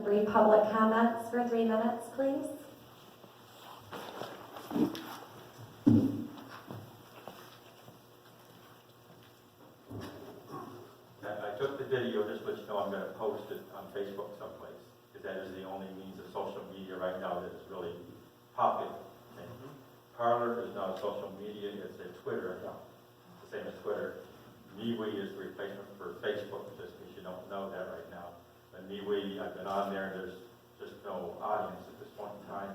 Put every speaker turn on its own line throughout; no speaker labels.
read public comments for 3 minutes, please.
I took the video, just to let you know I'm going to post it on Facebook someplace, because that is the only means of social media right now that is really popular. Okay? Parler is not a social media, it's a Twitter account, the same as Twitter. MeWe is the replacement for Facebook, just in case you don't know that right now. But MeWe, I've been on there, and there's just no audience at this point in time.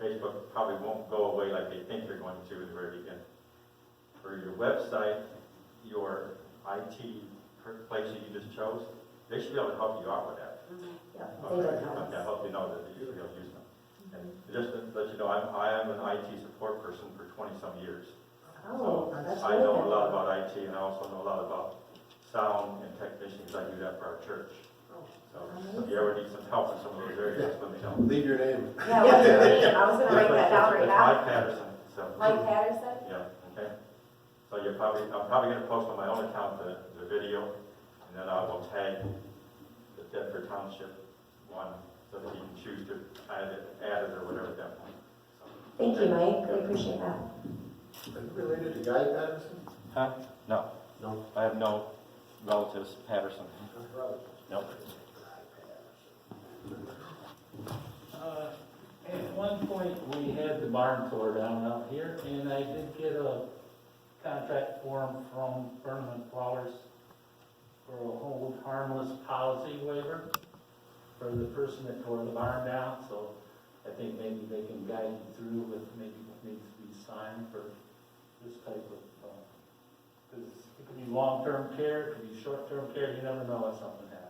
Facebook probably won't go away like they think they're going to in the very beginning. For your website, your IT place that you just chose, they should be able to help you out with that.
Yeah,
Okay, I hope you know that you should be able to use them. And just to let you know, I am an IT support person for 20-some years.
Oh,
So
that's
I
really
know a
good.
lot about IT, and I also know a lot about sound and technicians. I do that for our church. So if you ever need some help in some of those areas, let me know.
Leave your name.
Yeah, what's your name? I was gonna write that down right
It's
now.
Mike Patterson. So
Mike Patterson?
yeah, okay. So I'm probably going to post on my own account the video, and then I will tag the Thetford Township one so that you can choose to add it or whatever at that point. So,
Thank you, Mike. We appreciate that.
Are you related to Guy Patterson?
Huh? No,
No.
I have no relatives, Patterson. Nope.
At one point, we had the barn tore down out here, and I did get a contract form from Burnham Flowers for a hold harmless policy waiver for the person that tore the barn down, so I think maybe they can guide you through with maybe what needs to be signed for this type of, because it could be long-term care, it could be short-term care, you never know if something happens.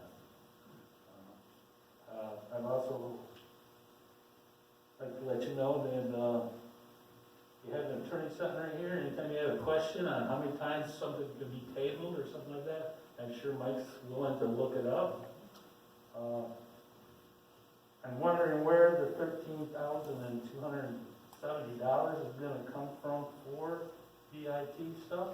I've also like to let you know that you have an attorney sitting right here. Anytime you have a question on how many times something could be tabled or something like that, I'm sure Mike's willing to look it up. I'm wondering where the $13,270 is going to come from for VIT stuff.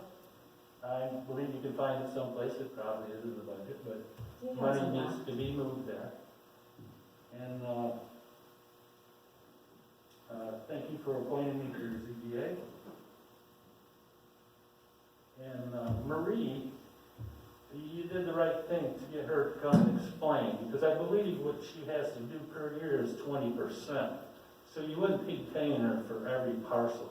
I believe you can find it someplace. It probably is in the budget, but
Do you have
money
some
needs to be moved there. And thank you for appointing me to the ZBA. And Marie, you did the right thing to get her to come and explain, because I believe what she has to do per year is 20%. So you wouldn't be paying her for every parcel.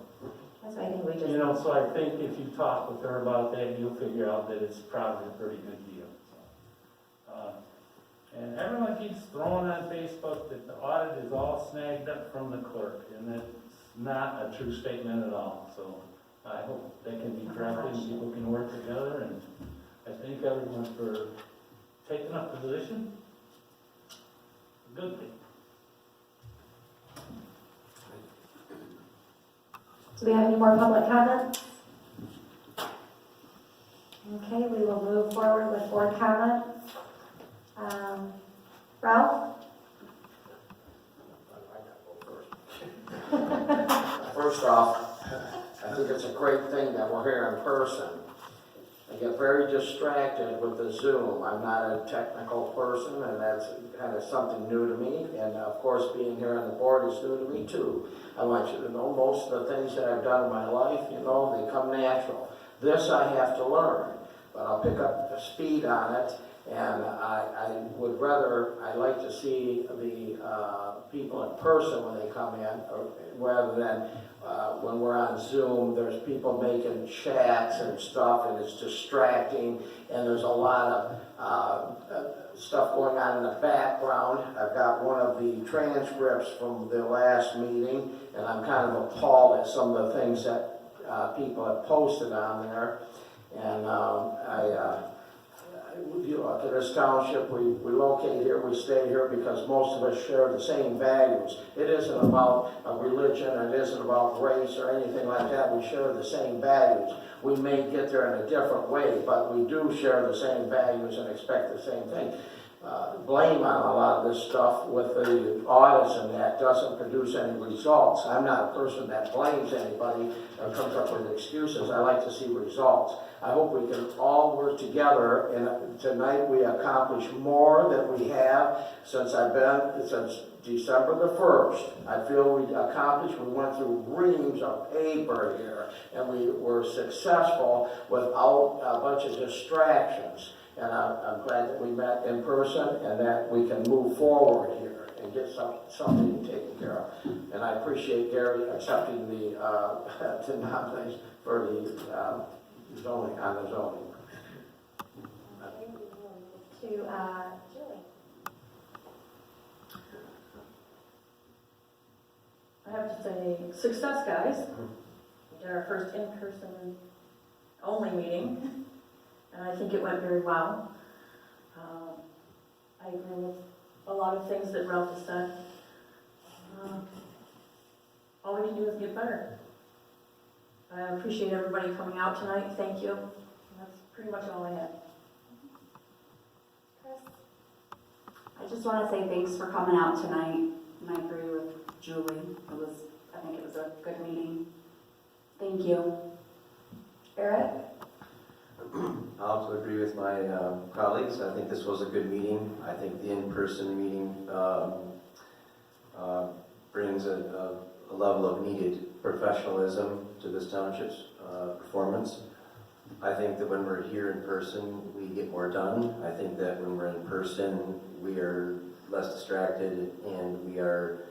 That's why I think we just.
You know, so I think if you talk with her about that, you'll figure out that it's probably a pretty good deal. And everyone keeps throwing on Facebook that the audit is all snagged up from the clerk, and that's not a true statement at all. So I hope that can be corrected and people can work together, and I thank everyone for taking up the position. Good thing.
Do we have any more public comments? Okay, we will move forward with board comments. Ralph?
First off, I think it's a great thing that we're here in person. I get very distracted with the Zoom. I'm not a technical person, and that's kind of something new to me. And of course, being here on the board is new to me too. I want you to know most of the things that I've done in my life, you know, they come natural. This I have to learn, but I'll pick up the speed on it. And I would rather, I like to see the people in person when they come in, rather than when we're on Zoom, there's people making chats and stuff, and it's distracting, and there's a lot of stuff going on in the background. I've got one of the transcripts from the last meeting, and I'm kind of appalled at some of the things that people have posted on there. And you know, to this township, we locate here, we stay here because most of us share the same values. It isn't about religion, it isn't about race or anything like that. We share the same values. We may get there in a different way, but we do share the same values and expect the same thing. blame on a lot of this stuff with the audits and that doesn't produce any results. I'm not a person that blames anybody or comes up with excuses. I like to see results. I hope we can all work together, and tonight we accomplish more than we have since December the 1st. I feel we accomplished, we went through reams of paper here, and we were successful without a bunch of distractions. And I'm glad that we met in person and that we can move forward here and get something taken care of. And I appreciate Gary accepting the nomination for the zoning, on the zoning.
To Julie.
I have to say, success, guys. We did our first in-person only meeting, and I think it went very well. I agree with a lot of things that Ralph has said. All we can do is get better. I appreciate everybody coming out tonight. Thank you. That's pretty much all I had.
Chris?
I just want to say thanks for coming out tonight, and I agree with Julie. I think it was a good meeting. Thank you.
Eric?
I also agree with my colleagues. I think this was a good meeting. I think the in-person meeting brings a level of needed professionalism to this township's performance. I think that when we're here in person, we get more done. I think that when we're in person, we are less distracted and we are,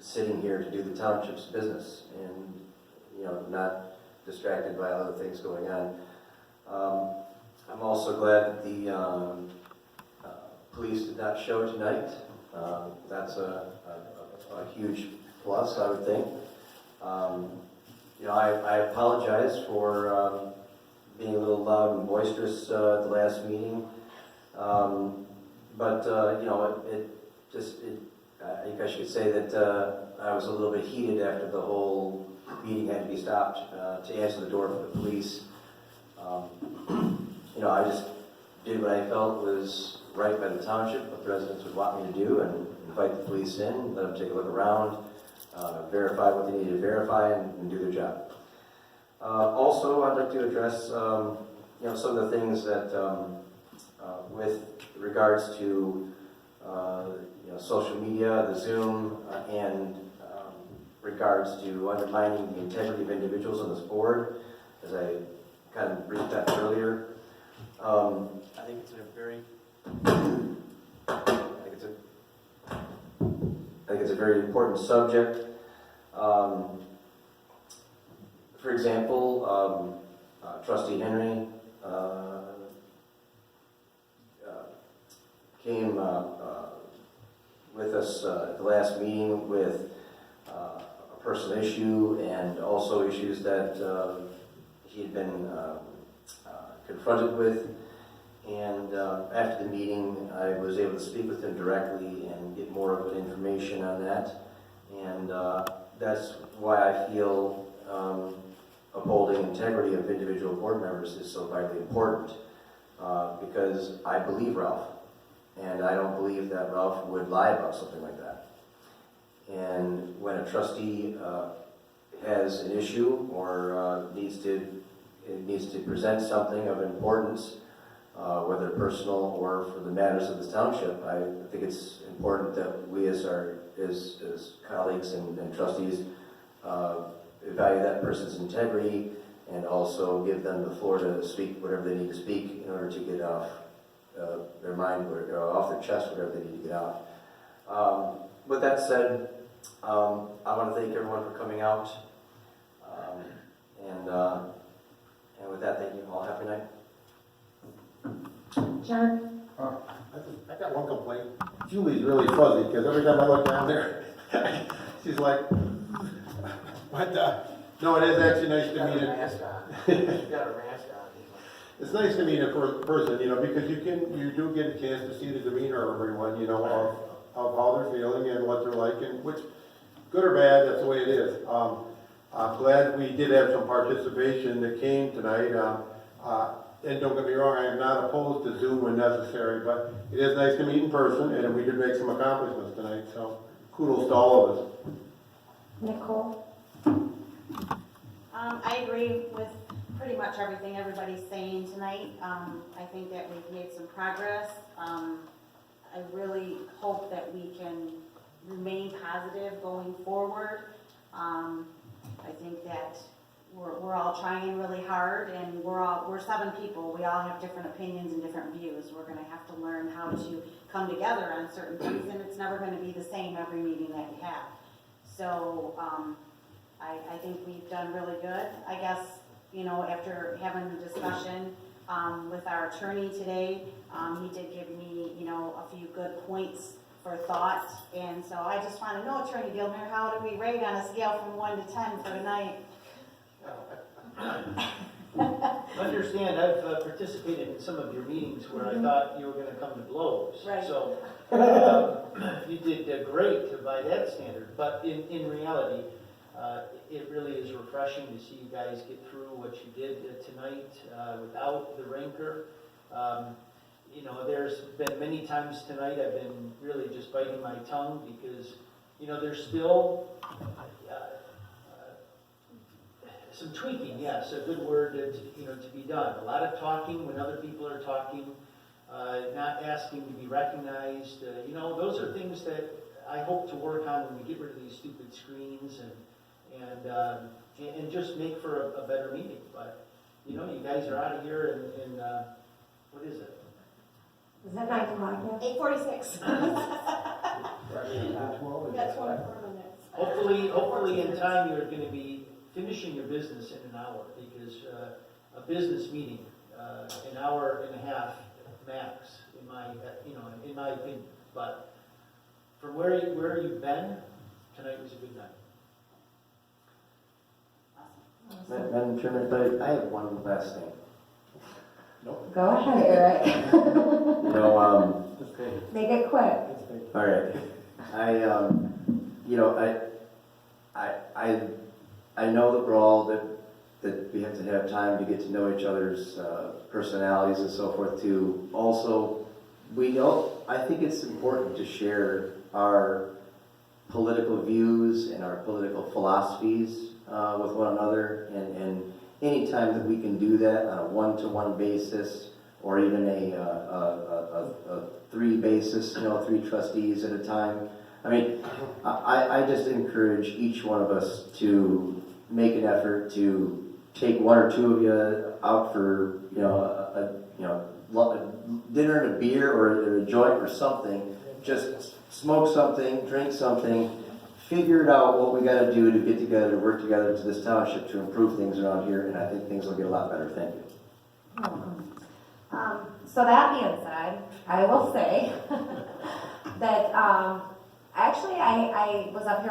sitting here to do the township's business and, not distracted by other things going on. I'm also glad that the police did not show tonight. That's a huge plus, I would think. I apologize for being a little loud and boisterous at the last meeting. I think I should say that I was a little bit heated after the whole meeting had to be stopped to answer the door for the police. I just did what I felt was right by the township, what the residents would want me to do, and invite the police in, let them take a look around, verify what they needed to verify, and do their job. Also, I'd like to address some of the things that, with regards to social media, the Zoom, and regards to undermining the integrity of individuals on this board, as I kind of briefed that earlier. I think it's a very important subject. For example, Trustee Henry came with us at the last meeting with a personal issue and also issues that he had been confronted with. And after the meeting, I was able to speak with him directly and get more of an information on that. And that's why I feel upholding integrity of individual board members is so vitally important. Because I believe Ralph, and I don't believe that Ralph would lie about something like that. And when a trustee has an issue or needs to present something of importance, whether personal or for the matters of the township, I think it's important that we as colleagues and trustees evaluate that person's integrity and also give them the floor to speak whatever they need to speak in order to get off their mind, or off their chest, whatever they need to get out. With that said, I want to thank everyone for coming out. And with that, thank you all. Happy night.
John?
I got one complaint. Julie's really fuzzy, because every time I look down there, she's like, what the? No, it is actually nice to meet her.
She's got a mask on.
It's nice to meet a person, because you do get a chance to see the demeanor of everyone, of how they're feeling and what they're like, and which, good or bad, that's the way it is. I'm glad we did have some participation that came tonight. and don't get me wrong, I am not opposed to Zoom when necessary, but it is nice to meet in person, and we did make some accomplishments tonight, so kudos to all of us.
Nicole?
I agree with pretty much everything everybody's saying tonight. I think that we've made some progress. I really hope that we can remain positive going forward. I think that we're all trying really hard, and we're 7 people. We all have different opinions and different views. We're gonna have to learn how to come together on certain things, and it's never gonna be the same every meeting that we have. So, I think we've done really good. I guess, you know, after having the discussion, with our attorney today, he did give me, you know, a few good points for thought. And so I just want to know, Attorney Gilmer, how do we rate on a scale from 1 to 10 for tonight?
Understand, I've participated in some of your meetings where I thought you were gonna come to blows.
Right.
So, you did great by that standard, but in reality, it really is refreshing to see you guys get through what you did tonight without the rancor. You know, there's been many times tonight I've been really just biting my tongue because, you know, there's still some tweaking, yes, a good word, to be done. A lot of talking when other people are talking, not asking to be recognized. Those are things that I hope to work on when we get rid of these stupid screens and just make for a better meeting. But, you guys are out of here and what is it?
Is that 9 o'clock?
8:46. We got 24 minutes.
Hopefully in time you're going to be finishing your business in an hour, because a business meeting, an hour and a half max, in my opinion. But from where you've been, tonight was a good night.
Madam Chairman, but I have one last thing.
Go ahead, Eric. Make it quick.
All right. I know that we're all that we have to have time to get to know each other's personalities and so forth too. Also, I think it's important to share our political views and our political philosophies with one another, and any time that we can do that on a one-to-one basis, or even a 3 basis, 3 trustees at a time. I mean, I just encourage each one of us to make an effort to take 1 or 2 of you out for, a dinner and a beer or a joint or something. Just smoke something, drink something, figure out what we got to do to get together, to work together to this township to improve things around here, and I think things will get a lot better. Thank you.
So that being said, I will say that actually I was up here all